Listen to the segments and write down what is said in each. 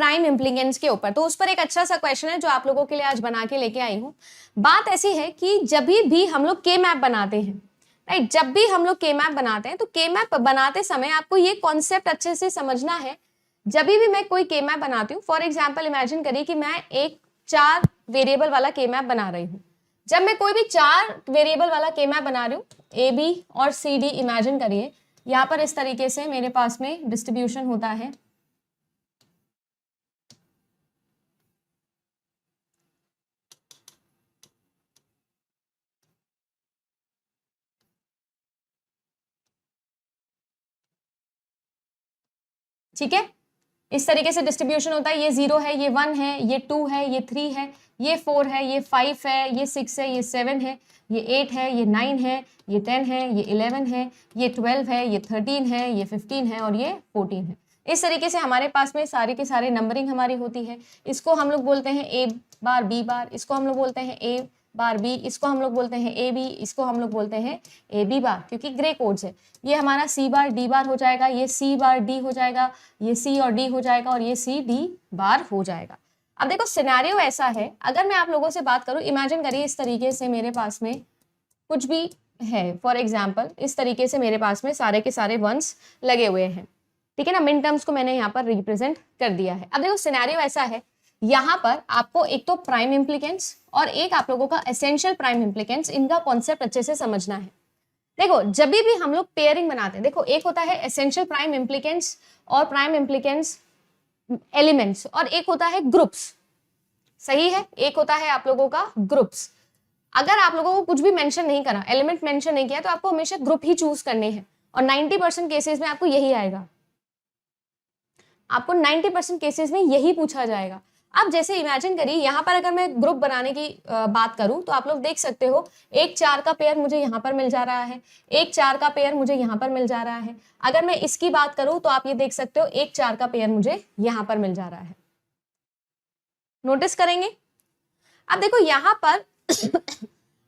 Prime implicants के ऊपर। तो उस पर एक अच्छा सा क्वेश्चन है जो आप लोगों के लिए आज बना के लेके आई हूँ। बात ऐसी है कि जब भी हम लोग के मैप बनाते हैं, राइट, जब भी हम लोग के मैप बनाते हैं तो के मैप बनाते समय आपको ये कॉन्सेप्ट अच्छे से समझना है। जब भी मैं कोई के मैप बनाती हूँ, फॉर एग्जाम्पल इमेजिन करिए कि मैं एक 4 वेरिएबल वाला के मैप बना रही हूँ। जब मैं कोई भी 4 वेरिएबल वाला के मैप बना रही हूँ, ए बी और सी डी, इमेजिन करिए यहाँ पर इस तरीके से मेरे पास में डिस्ट्रीब्यूशन होता है। ठीक है, इस तरीके से डिस्ट्रीब्यूशन होता है। ये 0 है, ये 1 है, ये 2 है, ये 3 है, ये 4 है, ये 5 है, ये 6 है, ये 7 है, ये 8 है, ये 9 है, ये 10 है, ये 11 है, ये 12 है, ये 13 है, ये 15 है और ये 14 है। इस तरीके से हमारे पास में सारे के सारे नंबरिंग हमारी होती है। इसको हम लोग बोलते हैं ए बार बी बार, इसको हम लोग बोलते हैं ए बार बी, इसको हम लोग बोलते हैं ए बी, इसको हम लोग बोलते हैं ए बी बार, क्योंकि ग्रे कोड्स है। ये हमारा सी बार डी बार हो जाएगा, ये सी बार डी हो जाएगा, ये सी और डी हो जाएगा और ये सी डी बार हो जाएगा। अब देखो सिनेरियो ऐसा है, अगर मैं आप लोगों से बात करूं, इमेजिन करिए इस तरीके से मेरे पास में कुछ भी है। फॉर एग्जाम्पल इस तरीके से मेरे पास में सारे के सारे वंस लगे हुए हैं, ठीक है ना। मिन टर्म्स को मैंने यहाँ पर रिप्रेजेंट कर दिया है। अब देखो सिनेरियो ऐसा है, यहाँ पर आपको एक तो प्राइम इम्प्लीकेंट्स और एक आप लोगों का एसेंशियल प्राइम इम्प्लीकेंट्स, इनका कॉन्सेप्ट अच्छे से समझना है। देखो जब भी हम लोग पेयरिंग बनाते हैं, देखो एक होता है एसेंशियल प्राइम इम्प्लीकेंट्स और प्राइम इम्प्लीकेंट्स एलिमेंट्स, और एक होता है ग्रुप्स। सही है, एक होता है आप लोगों का ग्रुप्स। अगर आप लोगों को कुछ भी मेंशन नहीं करा, एलिमेंट मेंशन नहीं किया, तो आपको हमेशा ग्रुप ही चूज करने हैं और 90% केसेस में आपको यही आएगा। आपको 90% केसेस में यही पूछा जाएगा। अब जैसे इमेजिन करिए यहाँ पर अगर मैं ग्रुप बनाने की बात करूं तो आप लोग देख सकते हो, एक 4 का पेयर मुझे यहाँ पर मिल जा रहा है, एक 4 का पेयर मुझे यहाँ पर मिल जा रहा है। अगर मैं इसकी बात करूं तो आप ये देख सकते हो, एक 4 का पेयर मुझे यहाँ पर मिल जा रहा है। नोटिस करेंगे। अब देखो यहाँ पर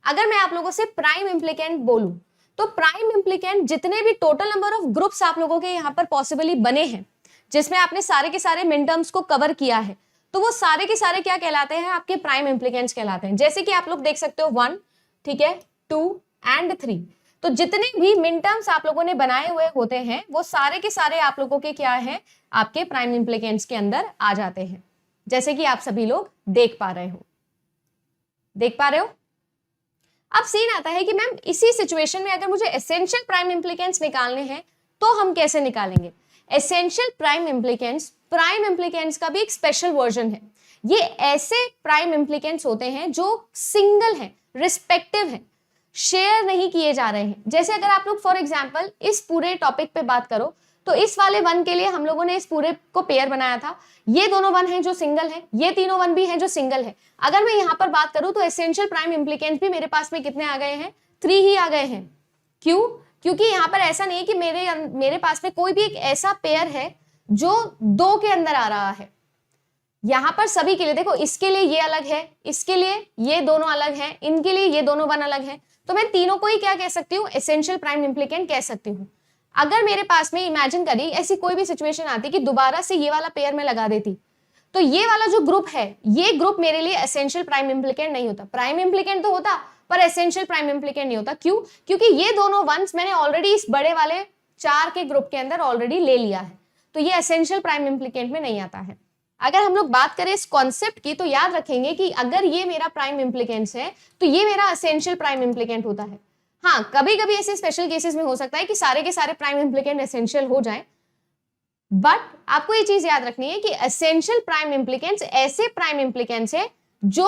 अगर मैं आप लोगों से प्राइम इम्प्लीकेंट बोलूं तो प्राइम इम्प्लीकेंट जितने भी टोटल नंबर ऑफ ग्रुप्स आप लोगों के यहाँ पर पॉसिबली बने हैं, जिसमें आपने सारे के सारे मिन टर्म्स को कवर किया है, तो वो सारे के सारे क्या कहलाते हैं, आपके प्राइम इम्प्लीकेंट्स कहलाते हैं। जैसे कि आप लोग देख सकते हो 1, ठीक है, 2 एंड 3, तो जितने भी मिन टर्म्स आप लोगों ने बनाए हुए होते हैं वो सारे के सारे आप लोगों के क्या है, आपके प्राइम इम्प्लीकेंट्स के अंदर आ जाते हैं, जैसे कि आप सभी लोग देख पा रहे हो। देख पा रहे हो। अब सीन आता है कि मैम इसी सिचुएशन में अगर मुझे एसेंशियल प्राइम इम्प्लीकेंट्स निकालने हैं तो हम कैसे निकालेंगे। एसेंशियल प्राइम इम्प्लीकेंट्स का भी एक स्पेशल वर्जन है। ये ऐसे प्राइम इम्प्लीकेंट्स होते हैं जो सिंगल हैं, रिस्पेक्टिव हैं, शेयर नहीं किए जा रहे हैं। जैसे अगर आप लोग फॉर एग्जांपल इस पूरे टॉपिक पे बात करो तो इस वाले 1 के लिए हम लोगों ने इस पूरे को पेयर बनाया था। ये दोनों 1 हैं जो सिंगल है, ये तीनों 1 भी हैं जो सिंगल है। अगर मैं यहाँ पर बात करूं तो एसेंशियल प्राइम इम्प्लीकेंट्स भी मेरे पास में कितने आ गए हैं, 3 ही आ गए हैं। क्यों? क्योंकि यहाँ पर ऐसा नहीं है कि मेरे पास में कोई भी एक ऐसा पेयर है जो 2 के अंदर आ रहा है। यहाँ पर सभी के लिए देखो, इसके लिए ये अलग है, इसके लिए ये दोनों अलग हैं, इनके लिए ये दोनों 1 अलग है, तो मैं तीनों को ही क्या कह सकती हूँ, एसेंशियल प्राइम इम्प्लीकेंट कह सकती हूँ। अगर मेरे पास में इमेजिन करी ऐसी कोई भी सिचुएशन आती कि दोबारा से ये वाला पेयर में लगा देती, तो ये वाला जो ग्रुप है, ये ग्रुप मेरे लिए एसेंशियल प्राइम इम्प्लीकेंट नहीं होता। प्राइम इम्प्लीकेंट तो होता पर एसेंशियल प्राइम इम्प्लीकेंट नहीं होता। क्यों? क्योंकि ये दोनों 1s मैंने ऑलरेडी इस बड़े वाले 4 के ग्रुप के अंदर ऑलरेडी ले लिया है, तो ये एसेंशियल प्राइम इम्प्लीकेंट में नहीं आता है। अगर हम लोग बात करें इस कॉन्सेप्ट की तो याद रखेंगे कि अगर ये मेरा प्राइम इम्प्लीकेंट्स है तो ये मेरा एसेंशियल प्राइम इम्प्लीकेंट होता है। हाँ, कभी कभी ऐसे स्पेशल केसेस में हो सकता है कि सारे के सारे प्राइम इम्प्लीकेंट एसेंशियल हो जाए, बट आपको ये चीज याद रखनी है कि एसेंशियल प्राइम इम्प्लीकेंट्स ऐसे प्राइम इम्प्लीकेंट्स है जो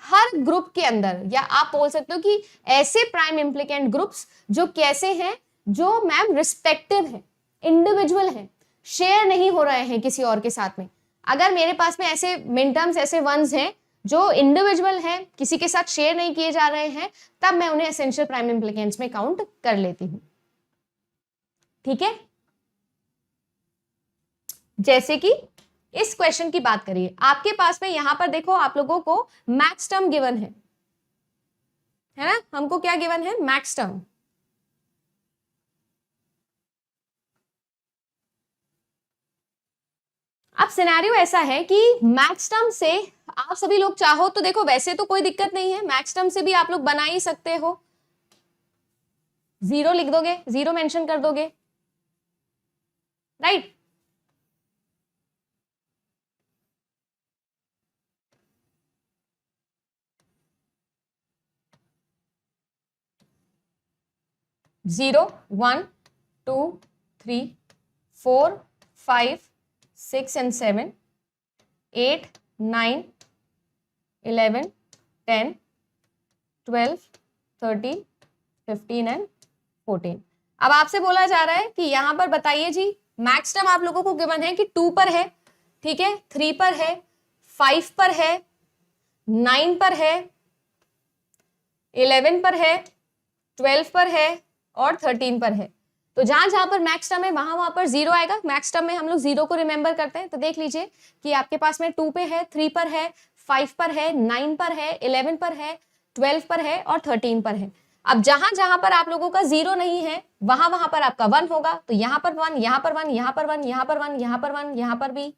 हर ग्रुप के अंदर, या आप बोल सकते हो कि ऐसे प्राइम इम्प्लीकेंट ग्रुप्स जो कैसे हैं, जो मैम रिस्पेक्टिव है, इंडिविजुअल है, शेयर नहीं हो रहे हैं किसी और के साथ में। अगर मेरे पास में ऐसे मिन टर्म्स, ऐसे 1s हैं जो इंडिविजुअल है, किसी के साथ शेयर नहीं किए जा रहे हैं, तब मैं उन्हें एसेंशियल प्राइम इम्प्लीकेंट्स में काउंट कर लेती हूं। ठीक है, जैसे कि इस क्वेश्चन की बात करिए, आपके पास में यहां पर देखो आप लोगों को मैक्स टर्म गिवन है ना। हमको क्या गिवन है, मैक्स टर्म। अब सिनेरियो ऐसा है कि मैक्स टर्म से आप सभी लोग चाहो तो देखो, वैसे तो कोई दिक्कत नहीं है, मैक्स टर्म से भी आप लोग बना ही सकते हो, 0 लिख दोगे, 0 मेंशन कर दोगे, राइट। Zero, 1, 2, 3, 4, 5, 6 and 7, 8, 9, 11, 10, 12, 13, 15 and 14। अब आपसे बोला जा रहा है कि यहां पर बताइए जी, मैक्स टर्म आप लोगों को गिवन है कि 2 पर है, ठीक है, 3 पर है, 5 पर है, 9 पर है, 11 पर है, 12 पर है और 13 पर है। तो जहां जहां पर मैक्स टर्म है वहां वहां पर 0 आएगा। मैक्स टर्म में हम लोग 0 को रिमेंबर करते हैं, तो देख लीजिए कि आपके पास में 2 पे है, 3 पर है, 5 पर है, 9 पर है, 11 पर है, 12 पर है और 13 पर है। अब जहां जहां पर आप लोगों का 0 नहीं है वहां वहां पर आपका 1 होगा, तो यहां पर 1, यहां पर 1, यहां पर 1, यहां पर 1, यहां पर 1, यहां पर भी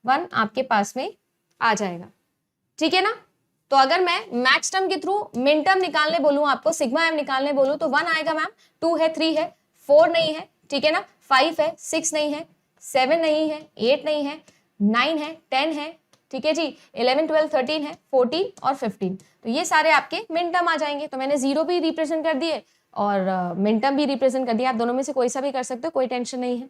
1 आपके पास में आ जाएगा, ठीक है ना। तो अगर मैं मैक्स टर्म के थ्रू मिन टर्म निकालने बोलूं आपको, सिग्मा एम निकालने बोलूं, तो 1 आएगा मैम, 2 है, 3 है, 4 नहीं है, ठीक है ना, 5 है, 6 नहीं है, 7 नहीं है, 8 नहीं है, 9 है, 10 है, ठीक है जी, 11, 12, 13 है, 14 और 15। तो ये सारे आपके मिन टर्म आ जाएंगे। तो मैंने 0 भी रिप्रेजेंट कर दिए और मिन टर्म भी रिप्रेजेंट कर दिया, आप दोनों में से कोई सा भी कर सकते हो, कोई टेंशन नहीं है।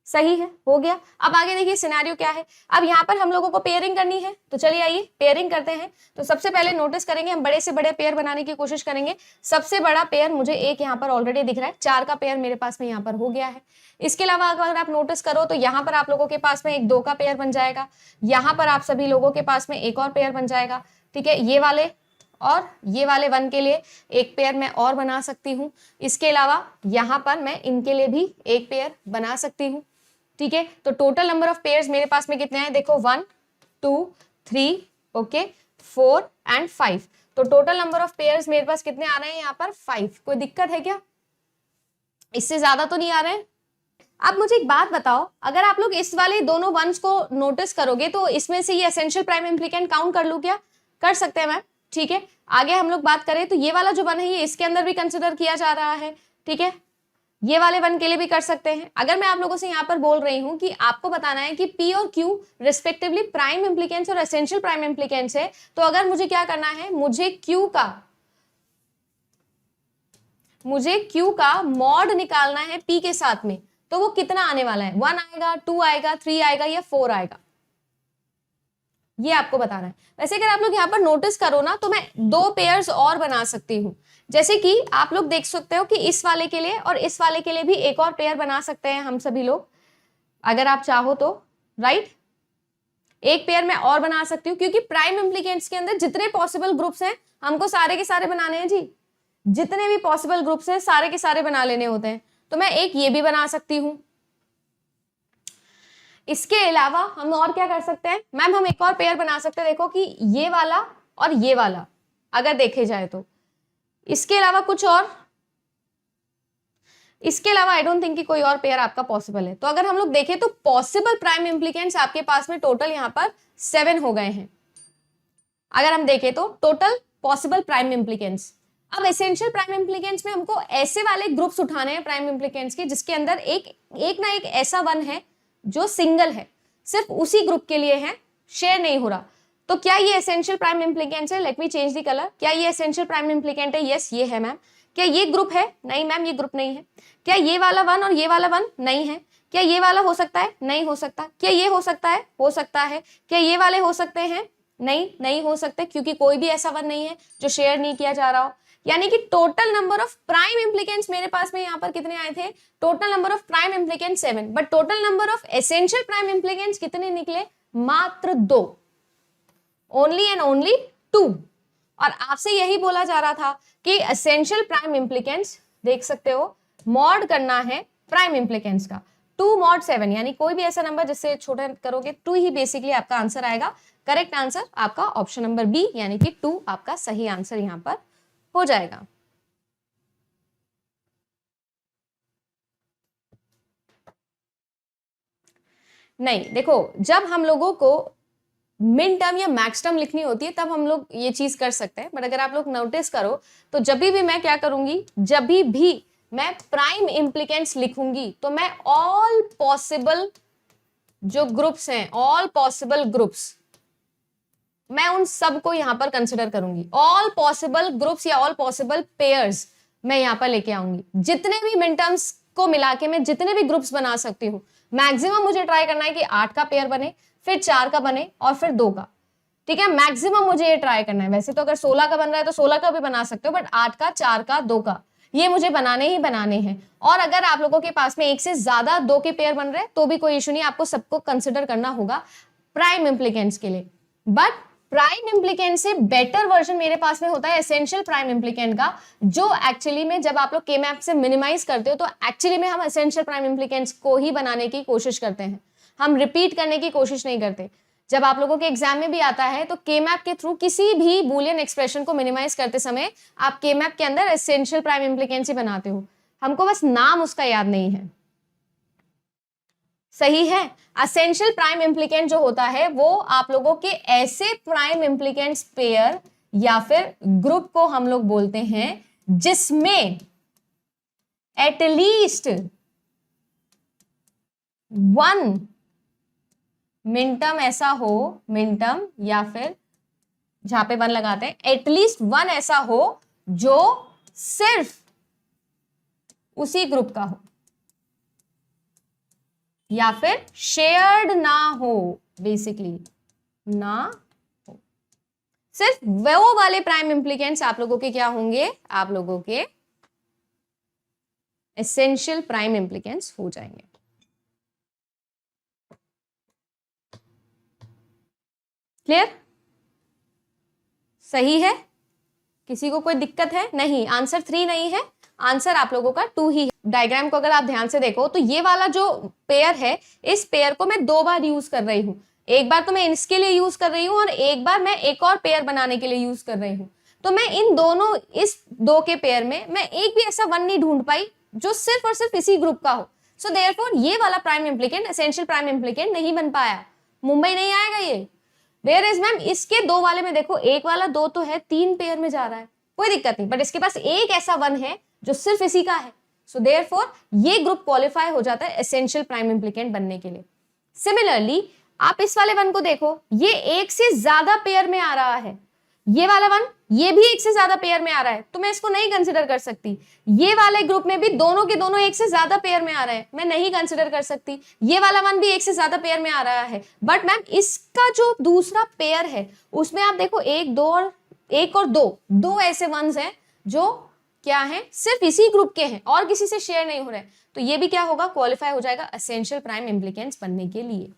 सही है, हो गया। अब आगे देखिए सिनेरियो क्या है। अब यहाँ पर हम लोगों को पेयरिंग करनी है, तो चलिए आइए पेयरिंग करते हैं। तो सबसे पहले नोटिस करेंगे, हम बड़े से बड़े पेयर बनाने की कोशिश करेंगे। सबसे बड़ा पेयर मुझे एक यहाँ पर ऑलरेडी दिख रहा है, 4 का पेयर मेरे पास में यहाँ पर हो गया है। इसके अलावा अगर आप नोटिस करो तो यहाँ पर आप लोगों के पास में एक 2 का पेयर बन जाएगा, यहाँ पर आप सभी लोगों के पास में एक और पेयर बन जाएगा, ठीक है। ये वाले और ये वाले 1 के लिए एक पेयर मैं और बना सकती हूँ। इसके अलावा यहाँ पर मैं इनके लिए भी एक पेयर बना सकती हूँ, ठीक है। तो टोटल नंबर ऑफ पेयर्स मेरे पास में कितने हैं, देखो 1, 2, 3, ओके, 4 एंड 5। तो टोटल नंबर ऑफ पेयर्स मेरे पास कितने आ रहे हैं यहाँ पर, 5। कोई दिक्कत है क्या, इससे ज्यादा तो नहीं आ रहे हैं। अब मुझे एक बात बताओ, अगर आप लोग इस वाले दोनों वंस को नोटिस करोगे तो इसमें से ये एसेंशियल प्राइम इम्प्लीकेंट काउंट कर लूं क्या, कर सकते हैं मैम, ठीक है। आगे हम लोग बात करें तो ये वाला जो वन है ये इसके अंदर भी कंसिडर किया जा रहा है, ठीक है। ये वाले 1 के लिए भी कर सकते हैं। अगर मैं आप लोगों से यहाँ पर बोल रही हूँ कि आपको बताना है कि P और Q रिस्पेक्टिवली प्राइम इम्प्लीकेंट्स और एसेंशियल प्राइम इम्प्लीकेंट्स है, तो अगर मुझे क्या करना है, मुझे Q का मॉड निकालना है P के साथ में, तो वो कितना आने वाला है, 1 आएगा, 2 आएगा, 3 आएगा या 4 आएगा, ये आपको बताना है। वैसे अगर आप लोग यहाँ पर नोटिस करो ना तो मैं 2 पेयर्स और बना सकती हूँ, जैसे कि आप लोग देख सकते हो कि इस वाले के लिए और इस वाले के लिए भी एक और पेयर बना सकते हैं हम सभी लोग, अगर आप चाहो तो, राइट। एक पेयर मैं और बना सकती हूँ, क्योंकि प्राइम इम्प्लीकेंट्स के अंदर जितने पॉसिबल ग्रुप्स हैं हमको सारे के सारे बनाने हैं जी, जितने भी पॉसिबल ग्रुप्स हैं सारे के सारे बना लेने होते हैं। तो मैं एक ये भी बना सकती हूँ। इसके अलावा हम और क्या कर सकते हैं मैम, हम एक और पेयर बना सकते हैं, देखो कि ये वाला और ये वाला अगर देखे जाए तो। इसके अलावा कुछ और, इसके अलावा आई डोंट थिंक कि कोई और पेयर आपका पॉसिबल है। तो अगर हम लोग देखें तो पॉसिबल प्राइम इम्प्लीकेंट्स आपके पास में टोटल यहाँ पर 7 हो गए हैं। अगर हम देखें तो टोटल पॉसिबल प्राइम इम्प्लीकेंट्स। अब एसेंशियल प्राइम इम्प्लीकेंट्स में हमको ऐसे वाले ग्रुप्स उठाने हैं प्राइम इम्प्लीकेंट्स के, जिसके अंदर एक ना एक ऐसा वन है जो सिंगल है, सिर्फ उसी ग्रुप के लिए है, शेयर नहीं हो रहा। तो क्या ये एसेंशियल प्राइम इम्प्लीकेंट्स है, let me change the colour, क्या ये एसेंशियल प्राइम इम्प्लीकेंट है, यस ये है मैम। क्या ये ग्रुप है, नहीं मैम ये ग्रुप नहीं है। क्या ये वाला वन और ये वाला वन, नहीं है। क्या ये वाला हो सकता है, नहीं हो सकता। क्या ये हो सकता है, हो सकता है। क्या ये वाले हो सकते हैं, नहीं नहीं हो सकते, क्योंकि कोई भी ऐसा वन नहीं है जो शेयर नहीं किया जा रहा हो। यानी कि total number of prime implicants मेरे पास में यहाँ पर कितने आए थे, total number of prime implicants 7, but total number of essential prime implicants कितने निकले, मात्र 2, ओनली एंड ओनली 2। और आपसे यही बोला जा रहा था कि एसेंशियल प्राइम इम्प्लीकेंट्स देख सकते हो मॉड करना है प्राइम इम्प्लीकेंट्स का, 2 mod 7, यानी कोई भी ऐसा नंबर जिससे छोटा करोगे 2 ही बेसिकली आपका आंसर आएगा। करेक्ट आंसर आपका ऑप्शन नंबर बी, यानी कि 2 आपका सही आंसर यहां पर हो जाएगा। नहीं, देखो जब हम लोगों को मिन टर्म या मैक्स टर्म लिखनी होती है तब हम लोग ये चीज कर सकते हैं, बट अगर आप लोग नोटिस करो तो जब भी मैं क्या करूंगी, जब भी मैं प्राइम इम्प्लीकेंट्स लिखूंगी तो मैं ऑल पॉसिबल जो ग्रुप्स हैं, ऑल पॉसिबल ग्रुप्स, मैं उन सबको यहां पर कंसिडर करूंगी। ऑल पॉसिबल ग्रुप्स या ऑल पॉसिबल पेयर्स मैं यहां पर लेके आऊंगी। जितने भी मिन टर्म्स को मिला के मैं जितने भी ग्रुप्स बना सकती हूँ, मैक्सिमम मुझे ट्राई करना है कि 8 का पेयर बने, फिर 4 का बने और फिर 2 का। ठीक है, मैक्सिमम मुझे ये ट्राई करना है। वैसे तो अगर 16 का बन रहा है तो 16 का भी बना सकते हो, बट 8 का, 4 का, 2 का, ये मुझे बनाने ही बनाने हैं। और अगर आप लोगों के पास में एक से ज्यादा 2 के पेयर बन रहे हैं तो भी कोई इशू नहीं, आपको सबको कंसिडर करना होगा प्राइम इम्प्लीकेंट्स के लिए। बट प्राइम इम्प्लीकेंट से बेटर वर्जन मेरे पास में होता है एसेंशियल प्राइम इम्प्लीकेंट का, जो एक्चुअली में जब आप लोग के मैप से मिनिमाइज करते हो तो एक्चुअली में हम एसेंशियल प्राइम इम्प्लीकेंट्स को ही बनाने की कोशिश करते हैं, हम रिपीट करने की कोशिश नहीं करते। जब आप लोगों के एग्जाम में भी आता है तो के मैप के थ्रू किसी भी बूलियन एक्सप्रेशन को मिनिमाइज करते समय आप के मैप के अंदर एसेंशियल प्राइम इम्प्लीकेंट्स ही बनाते हो, हमको बस नाम उसका याद नहीं है। सही है, एसेंशियल प्राइम इम्प्लीकेंट जो होता है वो आप लोगों के ऐसे प्राइम इम्प्लीकेंट्स पेयर या फिर ग्रुप को हम लोग बोलते हैं जिसमें एटलीस्ट 1 मिनटम ऐसा हो, मिनटम या फिर जहां पे 1 लगाते हैं, एटलीस्ट 1 ऐसा हो जो सिर्फ उसी ग्रुप का हो या फिर शेयर्ड ना हो, बेसिकली ना हो। सिर्फ वो वाले प्राइम इम्प्लीकेंट्स आप लोगों के क्या होंगे, आप लोगों के एसेंशियल प्राइम इम्प्लीकेंट्स हो जाएंगे। क्लियर? सही है? किसी को कोई दिक्कत है? नहीं, आंसर 3 नहीं है, आंसर आप लोगों का 2 ही है। डायग्राम को अगर आप ध्यान से देखो तो ये वाला जो पेयर है, इस पेयर को मैं 2 बार यूज कर रही हूं। एक बार तो मैं इसके लिए यूज कर रही हूं और एक बार मैं एक और पेयर बनाने के लिए यूज कर रही हूं। तो मैं इन दोनों, इस 2 के पेयर में मैं एक भी ऐसा 1 नहीं ढूंढ पाई जो सिर्फ और सिर्फ इसी ग्रुप का हो। सो देयरफॉर ये वाला prime implicant essential prime implicant नहीं बन पाया, मुंबई नहीं आएगा ये। वेयर इज मैम, इसके 2 वाले में देखो, एक वाला 2 तो है, 3 पेयर में जा रहा है, कोई दिक्कत नहीं, बट इसके पास एक ऐसा 1 है जो सिर्फ इसी का है। सो देयरफॉर ये ग्रुप क्वालिफाई हो जाता है एसेंशियल प्राइम इम्प्लीकेंट बनने के लिए। सिमिलरली आप इस वाले 1 को देखो, ये एक से ज्यादा पेयर में आ रहा है, ये वाला 1 ये भी एक से ज्यादा पेयर में आ रहा है, तो मैं इसको नहीं कंसिडर कर सकती। ये वाले ग्रुप में भी दोनों के दोनों एक से ज्यादा पेयर में आ रहे हैं, मैं नहीं कंसिडर कर सकती। ये वाला 1 भी एक से ज्यादा पेयर में आ रहा है, बट मैम इसका जो दूसरा पेयर है उसमें आप देखो 1 और 2 ऐसे 1s हैं जो क्या है, सिर्फ इसी ग्रुप के हैं और किसी से शेयर नहीं हो रहे, तो ये भी क्या होगा, क्वालिफाई हो जाएगा एसेंशियल प्राइम इम्प्लीकेंट्स बनने के लिए।